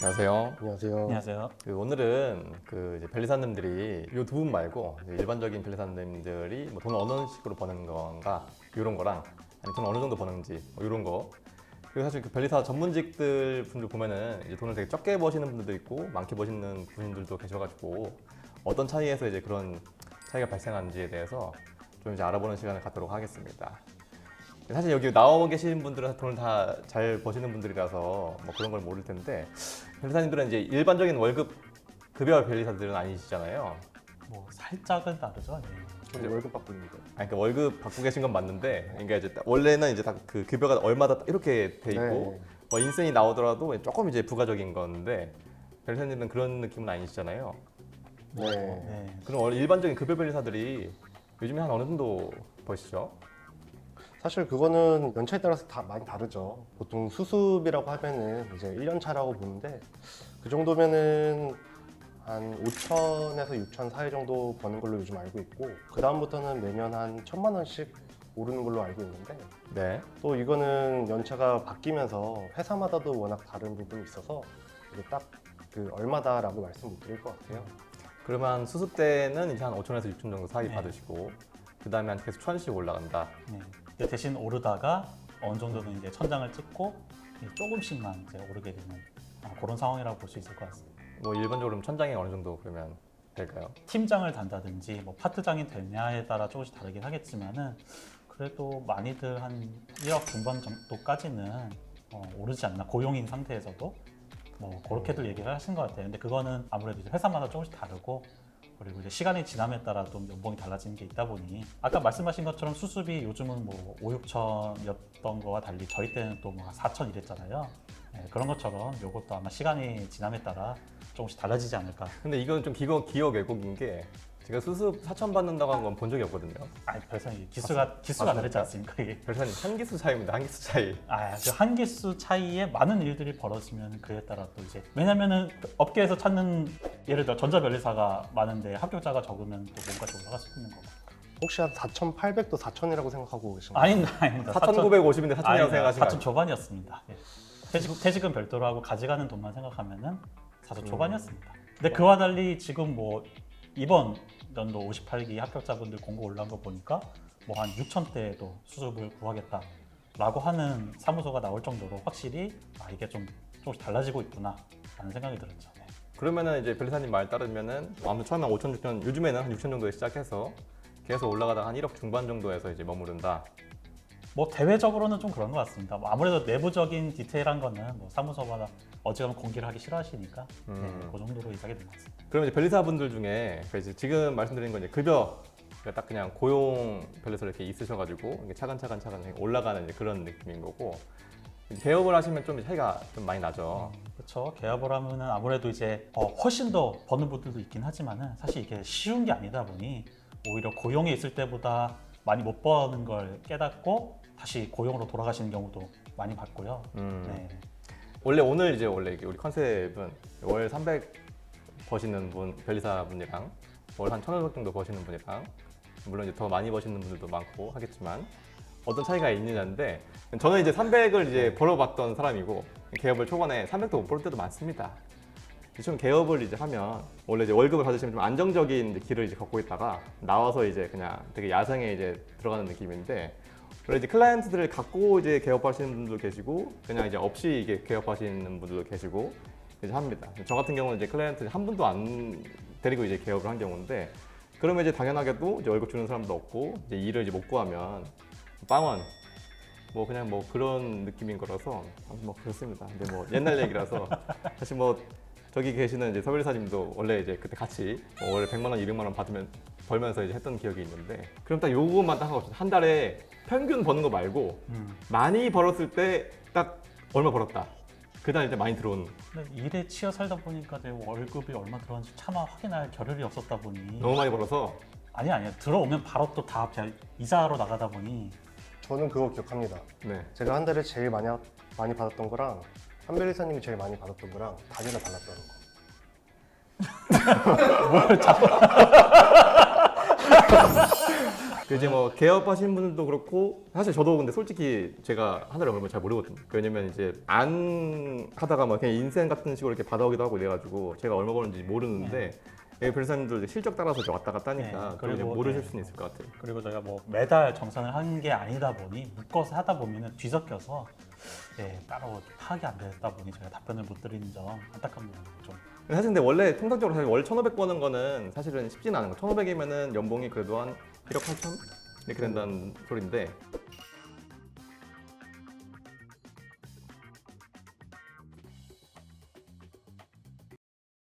안녕하세요. 안녕하세요. 안녕하세요. 오늘은 이제 변리사님들이 이 두 분 말고 이제 일반적인 변리사님들이 뭐 돈을 어느 식으로 버는 건가 이런 거랑 아니 돈을 어느 정도 버는지 뭐 이런 거. 그리고 사실 그 변리사 전문직들 분들 보면은 이제 돈을 되게 적게 버시는 분들도 있고 많게 버시는 분들도 계셔가지고 어떤 차이에서 이제 그런 차이가 발생하는지에 대해서 좀 이제 알아보는 시간을 갖도록 하겠습니다. 사실 여기 나와 계신 분들은 돈을 다 잘 버시는 분들이라서 뭐 그런 걸 모를 텐데 변리사님들은 이제 일반적인 월급 급여 변리사들은 아니시잖아요. 뭐 살짝은 다르죠. 네. 저는 월급 받고 있는데. 그러니까 월급 받고 계신 건 맞는데, 그러니까 이제 원래는 이제 다 그 급여가 얼마다 이렇게 돼 있고 네. 뭐 인센이 나오더라도 조금 이제 부가적인 건데 변리사님들은 그런 느낌은 아니시잖아요. 네. 네. 그럼 원래 일반적인 급여 변리사들이 요즘에 한 어느 정도 버시죠? 사실 그거는 연차에 따라서 다 많이 다르죠. 보통 수습이라고 하면은 이제 1년 차라고 보는데 그 정도면은 한 5천에서 6천 사이 정도 버는 걸로 요즘 알고 있고 그 다음부터는 매년 한 1,000만 원씩 오르는 걸로 알고 있는데 네. 또 이거는 연차가 바뀌면서 회사마다도 워낙 다른 부분이 있어서 이게 딱 그 얼마다라고 말씀 못 드릴 것 같아요. 그러면 수습 때는 이제 한 5천에서 6천 정도 사이 네. 받으시고 그 다음에 한 계속 1,000씩 올라간다. 네. 근데 대신 오르다가 어느 정도는 이제 천장을 찍고 이제 조금씩만 이제 오르게 되는 그런 상황이라고 볼 수 있을 것 같습니다. 뭐 일반적으로 그럼 천장이 어느 정도 그러면 될까요? 팀장을 단다든지 뭐 파트장이 되냐에 따라 조금씩 다르긴 하겠지만은 그래도 많이들 한 1억 중반 정도까지는 오르지 않나, 고용인 상태에서도 뭐 그렇게들 얘기를 하신 것 같아요. 근데 그거는 아무래도 이제 회사마다 조금씩 다르고 그리고 이제 시간이 지남에 따라 좀 연봉이 달라지는 게 있다 보니 아까 말씀하신 것처럼 수습이 요즘은 뭐 5, 6천이었던 거와 달리 저희 때는 또 뭐 4천 이랬잖아요. 네, 그런 것처럼 요것도 아마 시간이 지남에 따라 조금씩 달라지지 않을까. 근데 이건 좀 기억 왜곡인 게 제가 수습 4천 받는다고 한 건 본 적이 없거든요. 아니 별상 기수가 다르지 않습니까 이게? 별사님 한 기수 차이입니다. 한 기수 차이. 그 한 기수 차이에 많은 일들이 벌어지면 그에 따라 또 이제 왜냐면은 업계에서 찾는 예를 들어 전자변리사가 많은데 합격자가 적으면 또 뭔가 좀 올라갈 수 있는 거고. 혹시 한 4,800도 4천이라고 생각하고 계신가요? 아닙니다. 4,950인데 4천이라고 생각하시면 4천 초반이었습니다. 예. 퇴직은 별도로 하고 가져가는 돈만 생각하면은 4천 초반이었습니다. 근데 그와 달리 지금 뭐 이번 연도 58기 합격자분들 공고 올라온 거 보니까 뭐 한 6천대에도 수습을 구하겠다라고 하는 사무소가 나올 정도로 확실히 이게 좀 조금씩 달라지고 있구나라는 생각이 들었죠. 네. 그러면은 이제 변리사님 말 따르면은 아무튼 처음에 5천, 6천, 요즘에는 한 6천 정도에 시작해서 계속 올라가다가 한 1억 중반 정도에서 이제 머무른다. 뭐 대외적으로는 좀 그런 것 같습니다. 뭐 아무래도 내부적인 디테일한 거는 뭐 사무소마다 어지간하면 공개를 하기 싫어하시니까 그 정도로 이사게 된 것 같습니다. 그러면 이제 변리사분들 중에 이제 지금 말씀드린 건 이제 급여 딱 그냥 고용 변리사로 이렇게 있으셔가지고 이게 차근차근 올라가는 이제 그런 느낌인 거고 개업을 하시면 좀 차이가 좀 많이 나죠. 그렇죠. 개업을 하면은 아무래도 이제 훨씬 더 버는 분들도 있긴 하지만은 사실 이게 쉬운 게 아니다 보니 오히려 고용에 있을 때보다 많이 못 버는 걸 깨닫고 다시 고용으로 돌아가시는 경우도 많이 봤고요. 네. 오늘 이제 원래 우리 컨셉은 월 300 버시는 분 변리사 분이랑 월 한 1,500 정도 버시는 분이랑 물론 이제 더 많이 버시는 분들도 많고 하겠지만 어떤 차이가 있느냐인데 저는 이제 300을 이제 벌어봤던 사람이고 개업을 초반에 300도 못 벌 때도 많습니다. 좀 개업을 이제 하면 원래 이제 월급을 받으시면 좀 안정적인 이제 길을 이제 걷고 있다가 나와서 이제 그냥 되게 야생에 이제 들어가는 느낌인데 원래 이제 클라이언트들을 갖고 이제 개업하시는 분들도 계시고 그냥 이제 없이 이게 개업하시는 분들도 계시고 이제 합니다. 저 같은 경우는 이제 클라이언트 한 분도 안 데리고 이제 개업을 한 경우인데 그러면 이제 당연하게도 이제 월급 주는 사람도 없고 이제 일을 이제 못 구하면 빵원 뭐 그냥 뭐 그런 느낌인 거라서 뭐 그렇습니다. 근데 뭐 옛날 얘기라서 사실 뭐 저기 계시는 이제 서변리사님도 원래 이제 그때 같이 뭐 월에 100만 원, 200만 원 벌면서 이제 했던 기억이 있는데 그럼 딱 요것만 딱 하고 한 달에 평균 버는 거 말고 많이 벌었을 때 딱 얼마 벌었다. 그다음 이제 많이 들어온. 근데 일에 치여 살다 보니까 내 월급이 얼마 들어왔는지 차마 확인할 겨를이 없었다 보니 너무 많이 벌어서 아니요 들어오면 바로 또 다 이사로 나가다 보니 저는 그거 기억합니다. 네. 제가 한 달에 제일 많이 받았던 거랑 한 변리사님이 제일 많이 받았던 거랑 단위가 달랐다는 거. 뭘 자꾸 그 이제 뭐 개업하시는 분들도 그렇고 사실 저도 근데 솔직히 제가 하늘을 얼마 잘 모르거든요. 왜냐면 이제 안 하다가 막 그냥 인센 같은 식으로 이렇게 받아오기도 하고 이래가지고 제가 얼마 버는지 모르는데 변호사님들 실적 따라서 이제 왔다 갔다 하니까 네, 그리고 그리고 모르실 네. 수는 있을 것 같아요. 그리고 저희가 뭐 매달 정산을 하는 게 아니다 보니 묶어서 하다 보면은 뒤섞여서 따로 파악이 안 됐다 보니 저희가 답변을 못 드리는 점 안타깝네요. 좀. 사실 근데 원래 통상적으로 사실 월 1,500 버는 거는 사실은 쉽지는 않은 거. 1,500이면은 연봉이 그래도 한 1억 8천 이렇게 된다는 소리인데